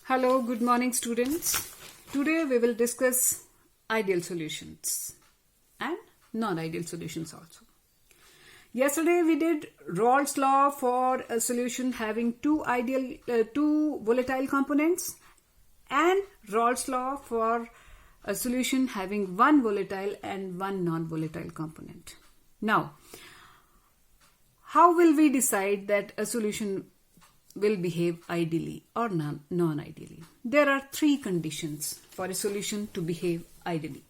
Hello, good morning students. Today we will discuss ideal solutions and non-ideal solutions also. Yesterday we did Raoult's law for a solution having two volatile components and Raoult's law for a solution having one volatile and one non-volatile component. Now, how will we decide that a solution will behave ideally or non-ideally? There are three conditions for a solution to behave ideally.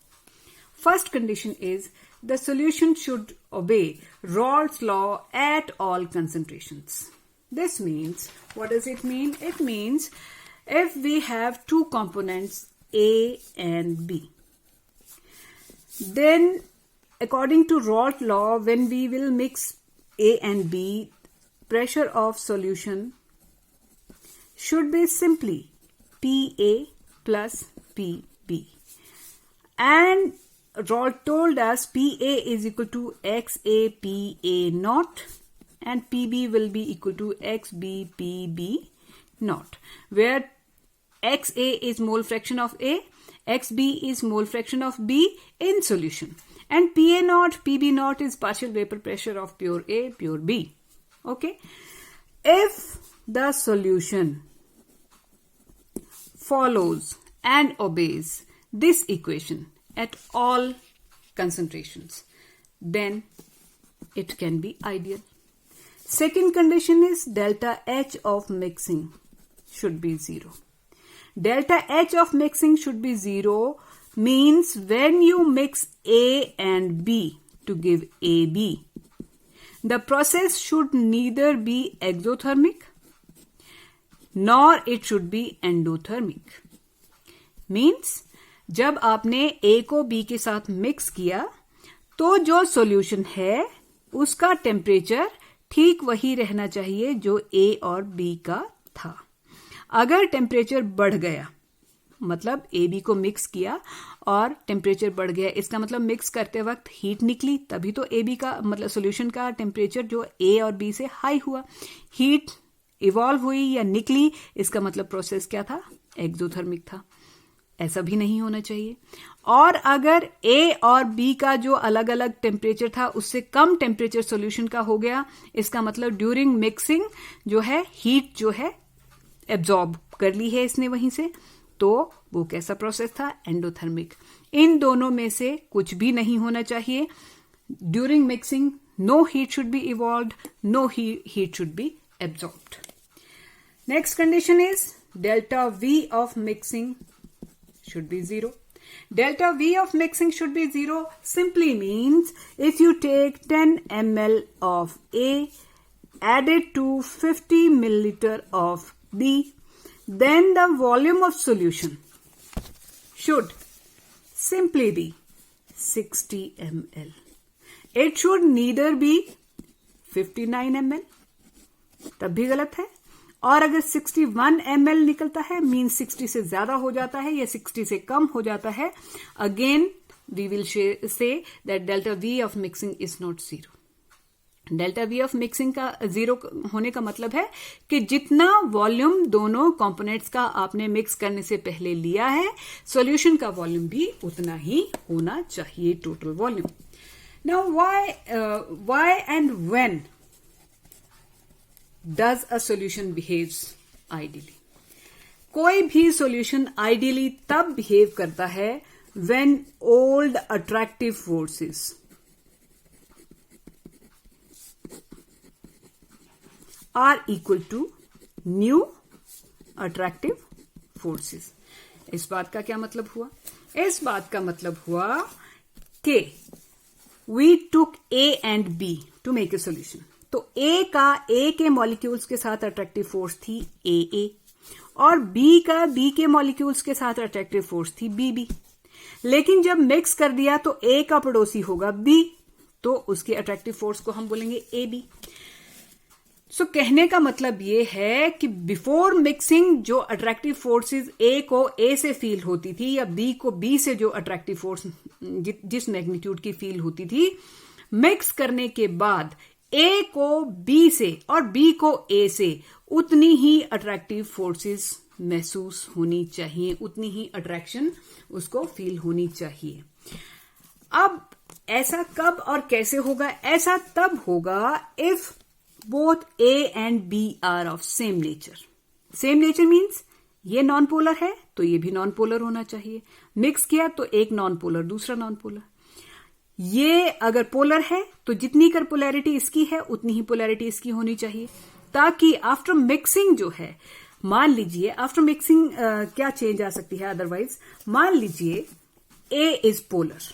First condition is the solution should obey Raoult's law at all concentrations. This means, what does it mean? It means if we have two components A and B, then according to Raoult's law, when we will mix A and B, pressure of solution should be simply PA plus PB. And Raoult told us PA is equal to XA naught and PB will be equal to XB naught, where XA is mole fraction of A, XB is mole fraction of B in solution, and PA naught, PB naught is partial vapor pressure of pure A, pure B. Okay? If the solution follows and obeys this equation at all concentrations, then it can be ideal. Second condition is delta H of mixing should be 0. Delta H of mixing should be 0 means when you mix A and B to give AB, the process should neither be exothermic nor it should be endothermic. Means जब आपने A को B के साथ mix किया तो जो solution है उसका टेम्परेचर ठीक वही रहना चाहिए जो A और B का था. अगर टेम्परेचर बढ़ गया, मतलब AB को मिक्स किया और टेम्परेचर बढ़ गया, इसका मतलब मिक्स करते वक्त हीट निकली, तभी तो AB का मतलब सॉल्यूशन का टेम्परेचर जो A और B से हाई हुआ. हीट इवॉल्व हुई या निकली, इसका मतलब प्रोसेस क्या था? एक्सोथर्मिक था. ऐसा भी नहीं होना चाहिए. और अगर A और B का जो अलग अलग टेम्परेचर था उससे कम टेम्परेचर सॉल्यूशन का हो गया, इसका मतलब ड्यूरिंग मिक्सिंग जो है हीट जो है एब्जॉर्ब कर ली है इसने वहीं से, तो वो कैसा प्रोसेस था? एंडोथर्मिक. इन दोनों में से कुछ भी नहीं होना चाहिए. During mixing no heat should be involved, no heat should be absorbed. Next condition is delta V of mixing should be 0. Delta V of mixing should be 0 simply means if you take 10 ml of A added to 50 milliliter of B, then the volume of solution should simply be 60 ml. It should neither be 59 ml, तब भी गलत है, और अगर 61 ml निकलता है mean 60 से ज्यादा हो जाता है या 60 से कम हो जाता है, again we will say that delta V of mixing is not 0. Delta V of mixing का 0 होने का मतलब है कि जितना वॉल्यूम दोनों कंपोनेंट्स का आपने मिक्स करने से पहले लिया है, सॉल्यूशन का वॉल्यूम भी उतना ही होना चाहिए, total volume. Now why and when does a solution behaves ideally? कोई भी solution ideally तब behave करता है when old attractive forces are equal to new attractive forces. इस बात का क्या मतलब हुआ? इस बात का मतलब हुआ कि we took A and B to make a solution. तो A के मॉलिक्यूल्स के साथ अट्रैक्टिव फोर्स थी AA और B के मॉलिक्यूल्स के साथ अट्रैक्टिव फोर्स थी BB. लेकिन जब मिक्स कर दिया तो A का पड़ोसी होगा B, तो उसके अट्रैक्टिव फोर्स को हम बोलेंगे AB. सो कहने का मतलब ये है कि बिफोर मिक्सिंग जो अट्रैक्टिव फोर्सेस A को A से फील होती थी या B को B से जो अट्रैक्टिव फोर्स जिस मैग्नीट्यूड की फील होती थी, मिक्स करने के बाद A को B से और B को A से उतनी ही अट्रैक्टिव फोर्सेस महसूस होनी चाहिए, उतनी ही अट्रैक्शन उसको फील होनी चाहिए। अब ऐसा कब और कैसे होगा? ऐसा तब होगा if both A and B are of same nature. Same nature means ये नॉन पोलर है तो ये भी नॉन पोलर होना चाहिए। मिक्स किया तो एक नॉन पोलर दूसरा नॉन पोलर। ये अगर पोलर है तो जितनी कर पोलैरिटी इसकी है उतनी ही पोलैरिटी इसकी होनी चाहिए, ताकि आफ्टर मिक्सिंग जो है, मान लीजिए आफ्टर मिक्सिंग क्या चेंज आ सकती है अदरवाइज। मान लीजिए A is polar,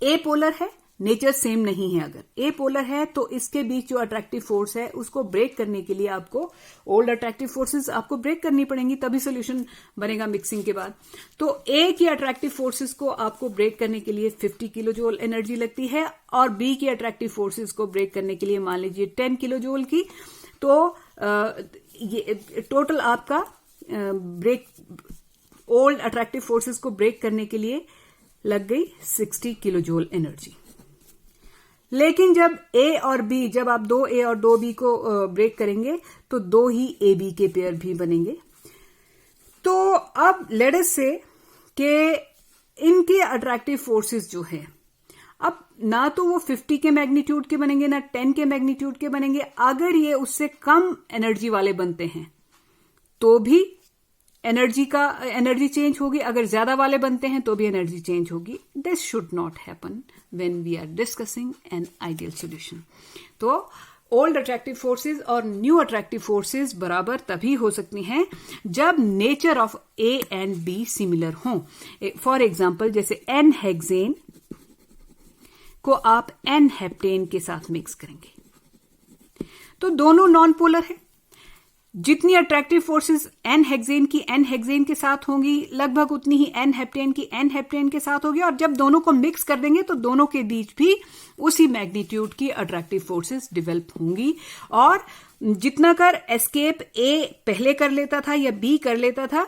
A polar है, नेचर सेम नहीं है। अगर A पोलर है तो इसके बीच जो अट्रैक्टिव फोर्स है उसको ब्रेक करने के लिए आपको ओल्ड अट्रैक्टिव फोर्सेस आपको ब्रेक करनी पड़ेंगी, तभी सोल्यूशन बनेगा मिक्सिंग के बाद। तो A की अट्रैक्टिव फोर्सेस को आपको ब्रेक करने के लिए 50 किलो जूल एनर्जी लगती है, और B की अट्रैक्टिव फोर्सेस को ब्रेक करने के लिए मान लीजिए 10 किलो जूल की। तो ये टोटल आपका ब्रेक ओल्ड अट्रैक्टिव फोर्सेस को ब्रेक करने के लिए लग गई 60 किलो जूल एनर्जी। लेकिन जब A और B, जब आप 2A और 2B को ब्रेक करेंगे तो 2 ही AB के पेयर भी बनेंगे। तो अब लेट अस से कि इनके अट्रैक्टिव फोर्सेस जो है, अब ना तो वो 50 के मैग्नीट्यूड के बनेंगे ना 10 के मैग्नीट्यूड के बनेंगे। अगर ये उससे कम एनर्जी वाले बनते हैं तो भी एनर्जी चेंज होगी, अगर ज्यादा वाले बनते हैं तो भी एनर्जी चेंज होगी। This should not happen when we are discussing an ideal solution. तो ओल्ड अट्रैक्टिव फोर्सेस और न्यू अट्रैक्टिव फोर्सेस बराबर तभी हो सकती हैं जब nature of A and B similar हों। फॉर एग्जाम्पल जैसे N हेक्सेन को आप N हेप्टेन के साथ मिक्स करेंगे तो दोनों नॉन पोलर है। जितनी अट्रैक्टिव फोर्सेस N हेक्सेन के साथ होंगी लगभग उतनी ही N हेप्टेन के साथ होगी, और जब दोनों को मिक्स कर देंगे तो दोनों के बीच भी उसी मैग्नीट्यूड की अट्रैक्टिव फोर्सेस डेवलप होंगी। और जितना कर एस्केप A पहले कर लेता था या B कर लेता था,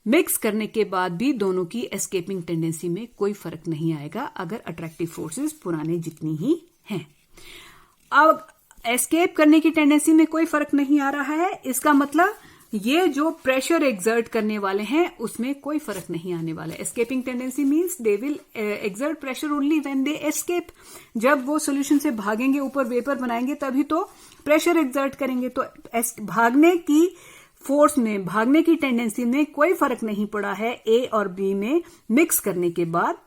मिक्स करने के बाद भी दोनों की एस्केपिंग टेंडेंसी में कोई फर्क नहीं आएगा अगर अट्रैक्टिव फोर्सेस पुराने जितनी ही हैं। अब एस्केप करने की टेंडेंसी में कोई फर्क नहीं आ रहा है, इसका मतलब ये जो प्रेशर एक्सर्ट करने वाले हैं उसमें कोई फर्क नहीं आने वाला है। Escaping tendency means they will exert pressure only when they escape. जब वो सॉल्यूशन से भागेंगे, ऊपर वेपर बनाएंगे, तभी तो प्रेशर एक्सर्ट करेंगे। तो भागने की फोर्स में, भागने की टेंडेंसी में कोई फर्क नहीं पड़ा है A और B में मिक्स करने के बाद,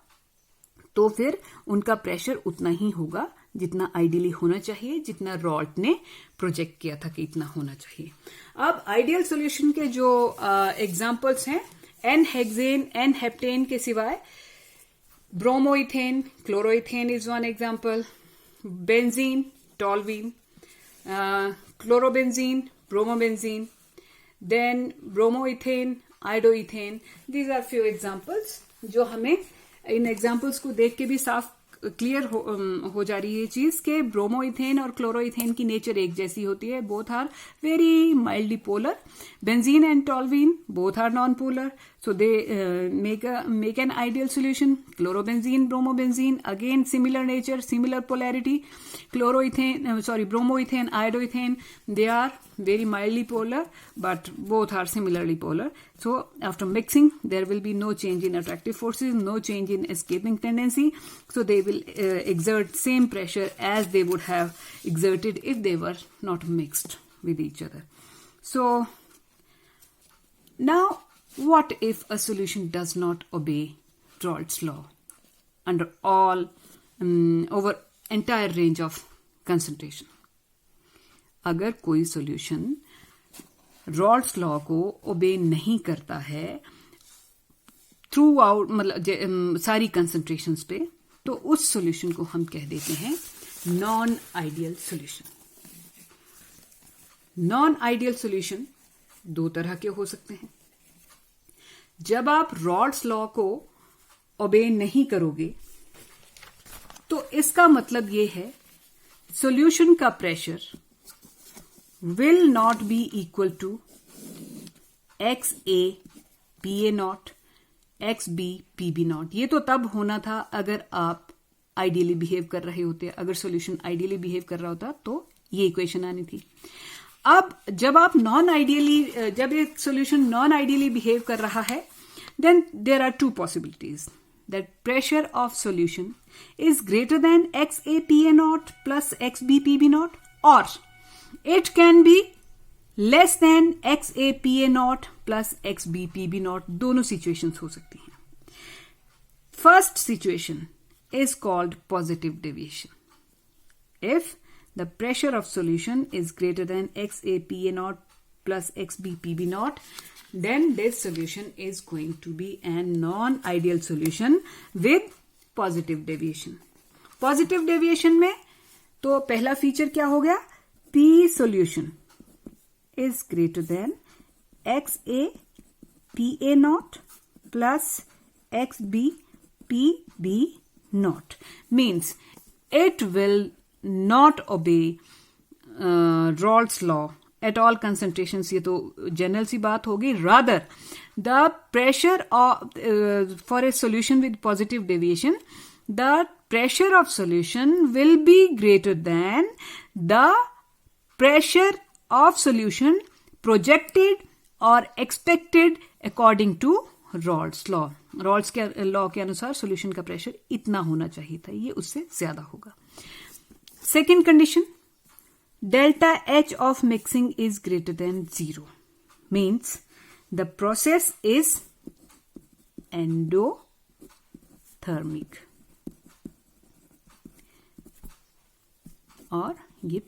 तो फिर उनका प्रेशर उतना ही होगा जितना आइडियली होना चाहिए, जितना रॉल्ट ने प्रोजेक्ट किया था कि इतना होना चाहिए। अब आइडियल सॉल्यूशन के जो एग्जांपल्स हैं, N हेक्सेन, N हेप्टेन के सिवाय bromoethane, chloroethane is one example, benzene, toluene, chlorobenzene, bromobenzene, then bromoethane, iodoethane. These are few examples जो हमें इन एग्जाम्पल्स को देख के भी साफ क्लियर हो जा रही है चीज कि ब्रोमोइथेन और क्लोरोइथेन की नेचर एक जैसी होती है। Both are very mildly polar. Benzene and toluene both are non polar, so they make an ideal solution. Chlorobenzene, bromobenzene, again similar nature, similar polarity. Bromoethane, iodoethane, they are very mildly polar, but both are similarly polar. So after mixing, there will be no change in attractive forces, no change in escaping tendency. So they will exert same pressure as they would have exerted if they were not mixed with each other. So now, what if a solution does not obey Raoult's law under all over entire range of concentration? अगर कोई solution Raoult's law को obey नहीं करता है throughout, मतलब सारी concentrations पे, तो उस solution को हम कह देते हैं non-ideal solution. Non-ideal solution दो तरह के हो सकते हैं। जब आप रॉल्ट्स लॉ को ओबे नहीं करोगे तो इसका मतलब यह है सॉल्यूशन का pressure will not be equal to X A P A naught X B P B naught. ये तो तब होना था अगर आप आइडियली बिहेव कर रहे होते, अगर सॉल्यूशन आइडियली बिहेव कर रहा होता तो ये इक्वेशन आनी थी। अब जब आप जब एक सॉल्यूशन नॉन आइडियली बिहेव कर रहा है, then there are two possibilities. That pressure of solution is greater than XAPA0 plus XBPB0, or it can be less than XAPA0 plus XBPB0. दोनों situations हो सकती हैं. First situation is called positive deviation. If the pressure of solution is greater than XAPA0 plus XBPB0, then this solution is going to be a non-ideal solution with positive deviation. Positive deviation में तो पहला feature क्या हो गया? P solution is greater than XAPA0 plus XBPB0, means it will not obey Raoult's law at all concentrations. ये तो general सी बात होगी. Rather, the pressure for a solution with positive deviation, the pressure of solution will be greater than the pressure of solution projected or expected according to Raoult's law. Raoult's के law के अनुसार solution का pressure इतना होना चाहिए था, ये उससे ज्यादा होगा. Second condition, delta H of mixing is greater than 0, means the process is endothermic, और ये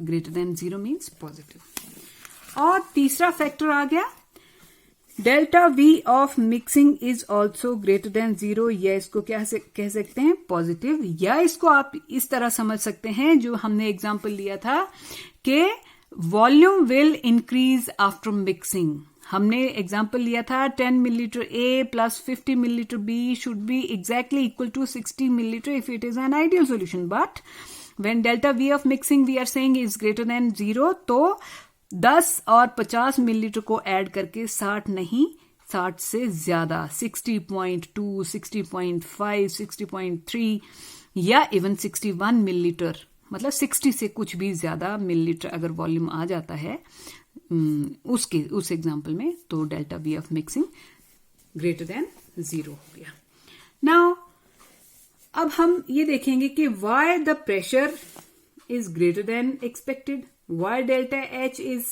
greater than 0 means positive. और तीसरा फैक्टर आ गया, delta V of mixing is also greater than 0, या इसको क्या कह सकते हैं? पॉजिटिव. या इसको आप इस तरह समझ सकते हैं जो हमने एग्जांपल लिया था कि volume will increase after mixing. हमने एग्जांपल लिया था 10 millilitre A plus 50 millilitre B should be exactly equal to 60 millilitre if it is an ideal solution. But when delta V of mixing we are saying is greater than 0, तो 10 और 50 millilitre को add करके 60 नहीं, 60 से ज्यादा 60.2, 60.5, 60.3 या even 61 millilitre, मतलब 60 से कुछ भी ज्यादा मिलीलीटर अगर वॉल्यूम आ जाता है उस एग्जांपल में, तो delta V of mixing greater than 0 हो गया. नाउ अब हम ये देखेंगे कि why the pressure is greater then expected, why delta H is,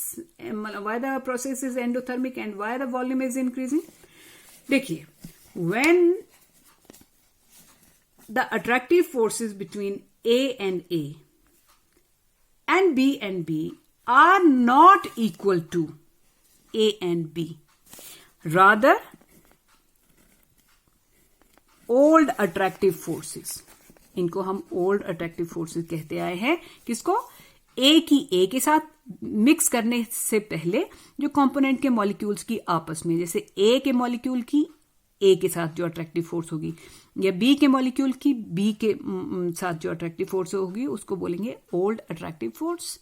why the process is endothermic and why the volume is increasing. देखिए, when the attractive forces between A and A and B are not equal to A and B, rather old attractive forces, इनको हम old attractive forces कहते आए हैं. किसको? ए की ए के साथ मिक्स करने से पहले जो कंपोनेंट के मॉलिक्यूल्स की आपस में, जैसे ए के मॉलिक्यूल की ए के साथ जो अट्रैक्टिव फोर्स होगी, या बी के मॉलिक्यूल की बी के साथ जो अट्रैक्टिव फोर्स होगी, उसको बोलेंगे ओल्ड अट्रैक्टिव फोर्स.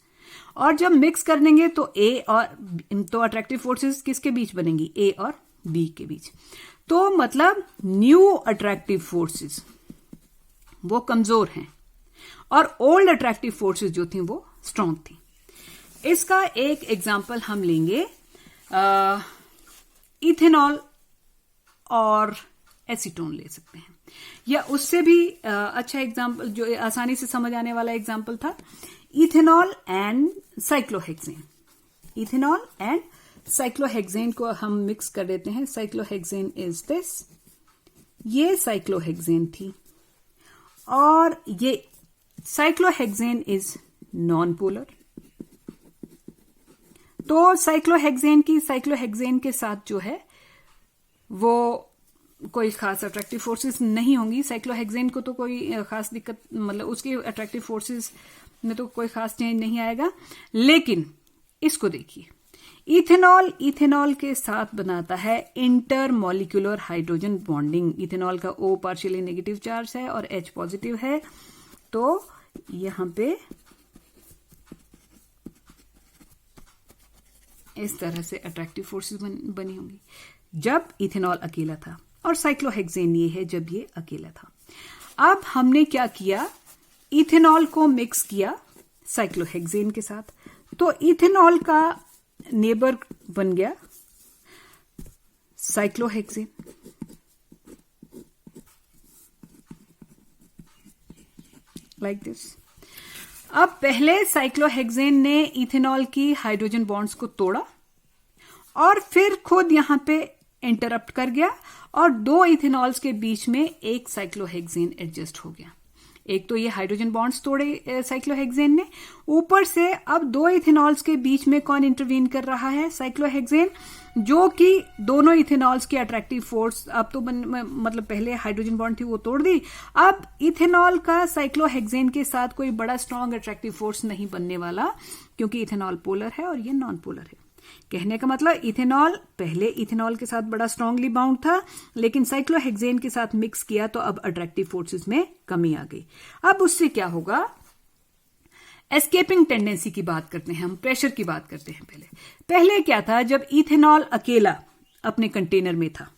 और जब मिक्स कर देंगे तो तो अट्रैक्टिव फोर्सेस किसके बीच बनेंगी? ए और बी के बीच. तो मतलब न्यू अट्रैक्टिव फोर्सेस वो कमजोर हैं और ओल्ड अट्रैक्टिव फोर्सेस जो थी वो स्ट्रांग थी. इसका एक एग्जाम्पल हम लेंगे इथेनॉल और एसीटोन ले सकते हैं, या उससे भी अच्छा एग्जाम्पल जो आसानी से समझ आने वाला एग्जाम्पल था ethanol and cyclohexane. Ethanol and cyclohexane को हम मिक्स कर देते हैं. साइक्लोहेक्सेन इज दिस, ये साइक्लोहेक्सेन थी और ये साइक्लोहेक्सेन इज नॉन पोलर. तो साइक्लोहेक्सेन के साथ जो है वो कोई खास अट्रैक्टिव फोर्सेस नहीं होंगी. साइक्लोहेक्सेन को तो कोई खास दिक्कत, मतलब उसकी अट्रैक्टिव फोर्सेस में तो कोई खास चेंज नहीं आएगा. लेकिन इसको देखिए, इथेनॉल के साथ बनाता है inter molecular hydrogen bonding. Ethanol का O पार्शियली नेगेटिव चार्ज है और H पॉजिटिव है, तो यहां पे इस तरह से अट्रैक्टिव फोर्सेस बनी होंगी जब इथेनॉल अकेला था, और साइक्लोहेक्सेन ये है जब ये अकेला था. अब हमने क्या किया, इथेनॉल को मिक्स किया साइक्लोहेक्सेन के साथ, तो इथेनॉल का नेबर बन गया साइक्लोहेक्सेन। Like this. अब पहले साइक्लोहेक्सेन ने इथेनॉल की हाइड्रोजन बॉन्ड्स को तोड़ा और फिर खुद यहां पे इंटरप्ट कर गया और दो इथेनॉल्स के बीच में एक साइक्लोहेक्सेन एडजस्ट हो गया। एक तो ये हाइड्रोजन बॉन्ड्स तोड़े साइक्लोहेक्सेन ने, ऊपर से अब दो इथेनॉल्स के बीच में कौन इंटरवीन कर रहा है? साइक्लोहेक्सेन, जो कि दोनों इथेनॉल्स की अट्रैक्टिव फोर्स, अब तो मतलब पहले हाइड्रोजन बॉन्ड थी वो तोड़ दी, अब इथेनॉल का साइक्लोहेक्सेन के साथ कोई बड़ा स्ट्रॉन्ग अट्रैक्टिव फोर्स नहीं बनने वाला, क्योंकि इथेनॉल पोलर है और ये नॉन पोलर है। कहने का मतलब इथेनॉल पहले इथेनॉल के साथ बड़ा स्ट्रांगली बाउंड था, लेकिन साइक्लोहेक्सेन के साथ मिक्स किया तो अब अट्रैक्टिव फोर्सेस में कमी आ गई। अब उससे क्या होगा? एस्केपिंग टेंडेंसी की बात करते हैं हम, प्रेशर की बात करते हैं। पहले क्या था? जब इथेनॉल अकेला अपने कंटेनर में था,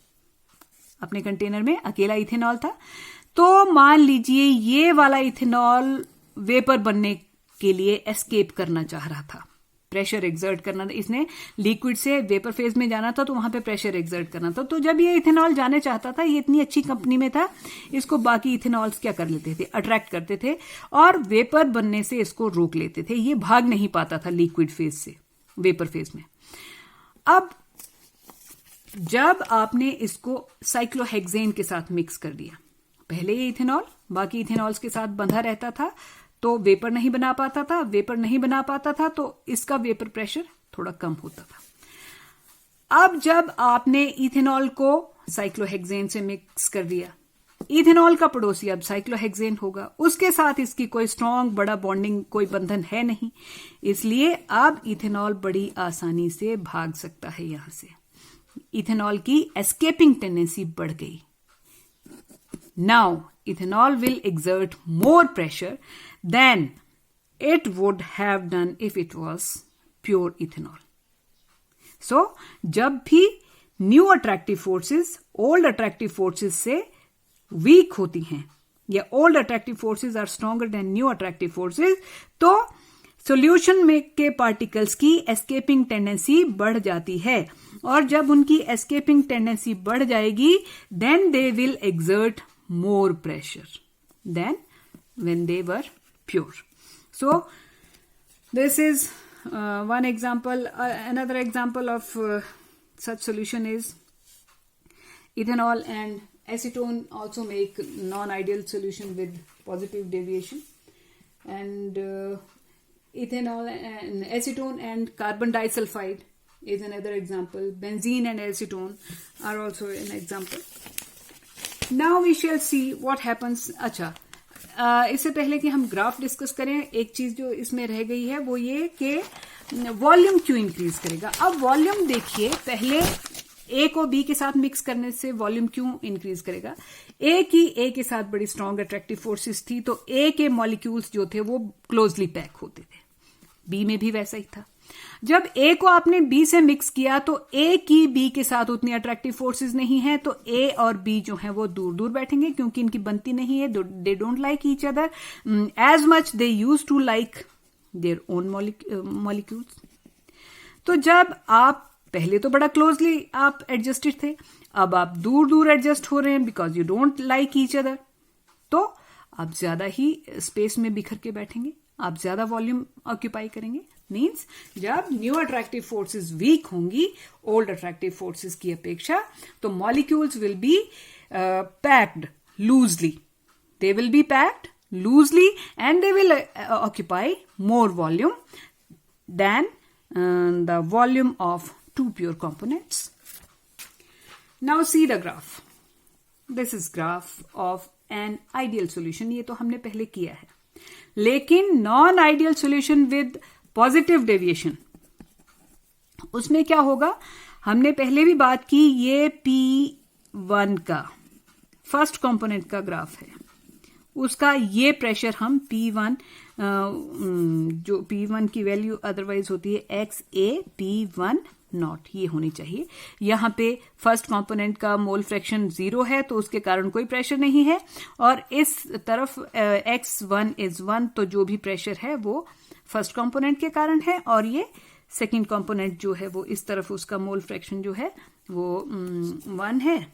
अपने कंटेनर में अकेला इथेनॉल था, तो मान लीजिए ये वाला इथेनॉल वेपर बनने के लिए एस्केप करना चाह रहा था, प्रेशर एक्सर्ट करना था। इसने लिक्विड से वेपर फेज में जाना था, तो वहां पे प्रेशर एक्सर्ट करना था। तो जब ये इथेनॉल जाने चाहता था, ये इतनी अच्छी कंपनी में था, इसको बाकी इथेनॉल्स क्या कर लेते थे? अट्रैक्ट करते थे और वेपर बनने से इसको रोक लेते थे। ये भाग नहीं पाता था लिक्विड फेज से वेपर फेज में। अब जब आपने इसको साइक्लोहेक्सेन के साथ मिक्स कर दिया, पहले ये इथेनॉल बाकी इथेनॉल्स के साथ बंधा रहता था, तो वेपर नहीं बना पाता था, वेपर नहीं बना पाता था, तो इसका वेपर प्रेशर थोड़ा कम होता था। अब जब आपने इथेनॉल को साइक्लोहेक्सेन से मिक्स कर दिया, इथेनॉल का पड़ोसी अब साइक्लोहेक्सेन होगा, उसके साथ इसकी कोई स्ट्रॉन्ग बड़ा बॉन्डिंग, कोई बंधन है नहीं, इसलिए अब इथेनॉल बड़ी आसानी से भाग सकता है यहां से। इथेनॉल की एस्केपिंग टेंडेंसी बढ़ गई। Now ethanol will exert more pressure than it would have done if it was pure ethanol. So, जब भी new attractive forces old attractive forces से वीक होती हैं, या old attractive forces are stronger than new attractive forces, तो solution में के particles की एस्केपिंग टेंडेंसी बढ़ जाती है, और जब उनकी एस्केपिंग टेंडेंसी बढ़ जाएगी, then they will exert more pressure than when they were pure. So this is one example. Another example of such solution is ethanol and acetone also make non-ideal solution with positive deviation, and ethanol and acetone and carbon disulfide is another example. Benzene and acetone are also an example. Now we shall see what happens. अच्छा, इससे पहले कि हम graph discuss करें, एक चीज जो इसमें रह गई है वो ये कि वॉल्यूम क्यों इंक्रीज करेगा। अब वॉल्यूम देखिए, पहले ए को बी के साथ मिक्स करने से वॉल्यूम क्यों इंक्रीज करेगा? ए के साथ बड़ी स्ट्रॉन्ग अट्रैक्टिव फोर्सेस थी, तो ए के मॉलिक्यूल्स जो थे वो क्लोजली पैक होते थे। बी में भी वैसा ही था। जब ए को आपने बी से मिक्स किया, तो ए की बी के साथ उतनी अट्रैक्टिव फोर्सेस नहीं है, तो ए और बी जो है वो दूर दूर बैठेंगे, क्योंकि इनकी बनती नहीं है, they don't like each other as much they use to like their own molecules. तो जब आप पहले तो बड़ा क्लोजली आप एडजस्टेड थे, अब आप दूर दूर एडजस्ट हो रहे हैं because you don't like each other, तो आप ज्यादा ही स्पेस में बिखर के बैठेंगे, आप ज्यादा वॉल्यूम ऑक्यूपाई करेंगे। मीन्स जब न्यू अट्रैक्टिव फोर्सेस वीक होंगी ओल्ड अट्रैक्टिव फोर्सेस की अपेक्षा, तो molecules will be packed loosely, they will be packed loosely and they will occupy more volume than the volume of two pure components. Now see the graph. This is graph of an ideal solution. ये तो हमने पहले किया है, लेकिन non ideal solution with positive deviation, उसमें क्या होगा? हमने पहले भी बात की, ये P1 का फर्स्ट कंपोनेंट का ग्राफ है, उसका ये प्रेशर हम P1 जो P1 की वैल्यू अदरवाइज होती है XA P1 नॉट, ये होनी चाहिए। यहां पे फर्स्ट कंपोनेंट का मोल फ्रैक्शन 0 है, तो उसके कारण कोई प्रेशर नहीं है, और इस तरफ X1 is 1, तो जो भी प्रेशर है वो फर्स्ट कंपोनेंट के कारण है, और ये सेकंड कंपोनेंट जो है वो इस तरफ उसका मोल फ्रैक्शन जो है वो 1 है,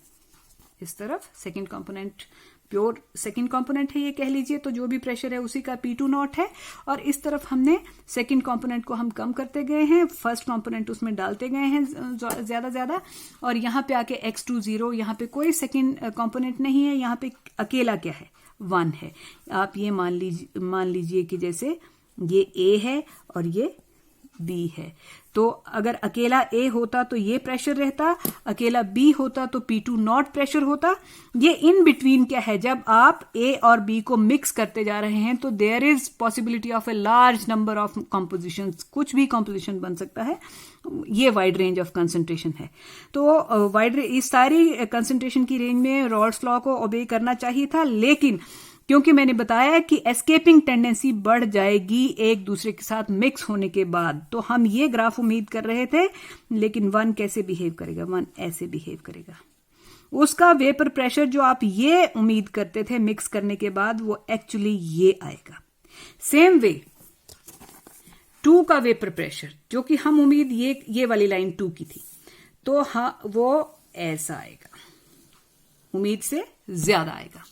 इस तरफ second component pure second component है ये कह लीजिए, तो जो भी प्रेशर है उसी का P2 नॉट है, और इस तरफ हमने सेकंड कंपोनेंट को हम कम करते गए हैं, फर्स्ट कंपोनेंट उसमें डालते गए हैं ज्यादा, और यहाँ पे आके x2 0, यहाँ पे कोई सेकंड कंपोनेंट नहीं है, यहाँ पे अकेला क्या है 1 है। आप ये मान लीजिए कि जैसे ये A है और ये B है, तो अगर अकेला A होता तो ये प्रेशर रहता, अकेला B होता तो P2 नॉट प्रेशर होता। ये इन बिटवीन क्या है, जब आप A और B को मिक्स करते जा रहे हैं तो there is possibility of a large number of compositions, कुछ भी कॉम्पोजिशन बन सकता है, ये वाइड रेंज ऑफ कंसंट्रेशन है। तो वाइड इस सारी कंसंट्रेशन की रेंज में रॉल्स लॉ को ओबे करना चाहिए था, लेकिन क्योंकि मैंने बताया कि एस्केपिंग टेंडेंसी बढ़ जाएगी एक दूसरे के साथ मिक्स होने के बाद, तो हम ये ग्राफ उम्मीद कर रहे थे, लेकिन 1 कैसे बिहेव करेगा, 1 ऐसे बिहेव करेगा। उसका वेपर प्रेशर जो आप ये उम्मीद करते थे मिक्स करने के बाद, वो एक्चुअली ये आएगा। सेम वे 2 का वेपर प्रेशर जो कि हम उम्मीद ये वाली लाइन 2 की थी, तो हाँ वो ऐसा आएगा, उम्मीद से ज्यादा आएगा।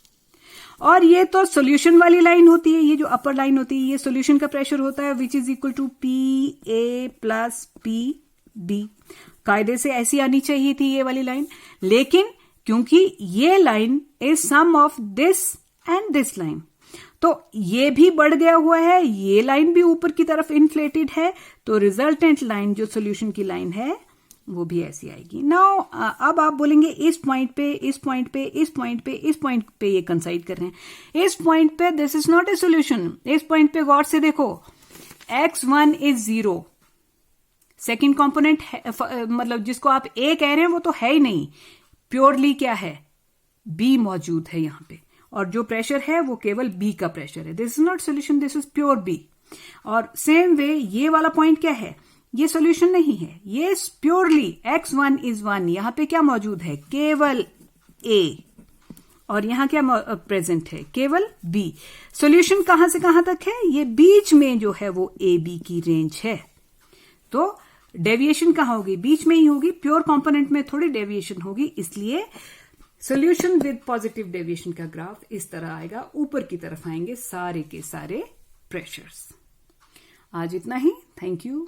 और ये तो सॉल्यूशन वाली लाइन होती है, ये जो अपर लाइन होती है ये सॉल्यूशन का प्रेशर होता है, which is equal to PA plus PB। कायदे से ऐसी आनी चाहिए थी ये वाली लाइन, लेकिन क्योंकि ये line is some of this and this line, तो ये भी बढ़ गया हुआ है, ये लाइन भी ऊपर की तरफ इन्फ्लेटेड है, तो रिजल्टेंट लाइन जो सॉल्यूशन की लाइन है वो भी ऐसी आएगी। नाउ अब आप बोलेंगे इस पॉइंट पे, इस पॉइंट पे, इस पॉइंट पे, इस पॉइंट पे ये कंसाइड कर रहे हैं, इस पॉइंट पे this is not a solution. इस पॉइंट पे गौर से देखो, x1 इज 0, सेकेंड कॉम्पोनेंट मतलब जिसको आप A कह रहे हैं वो तो है ही नहीं, प्योरली क्या है B मौजूद है यहाँ पे, और जो प्रेशर है वो केवल B का प्रेशर है। This is not solution, this is pure B। और सेम वे ये वाला पॉइंट क्या है, ये सॉल्यूशन नहीं है, ये प्योरली x1 इज 1, यहां पे क्या मौजूद है केवल A, और यहां क्या प्रेजेंट है केवल B। सॉल्यूशन कहां से कहां तक है, ये बीच में जो है वो AB की रेंज है, तो डेविएशन कहां होगी, बीच में ही होगी, प्योर कंपोनेंट में थोड़ी डेविएशन होगी, इसलिए सॉल्यूशन विद पॉजिटिव डेविएशन का ग्राफ इस तरह आएगा, ऊपर की तरफ आएंगे सारे के सारे प्रेशर्स। आज इतना ही, थैंक यू।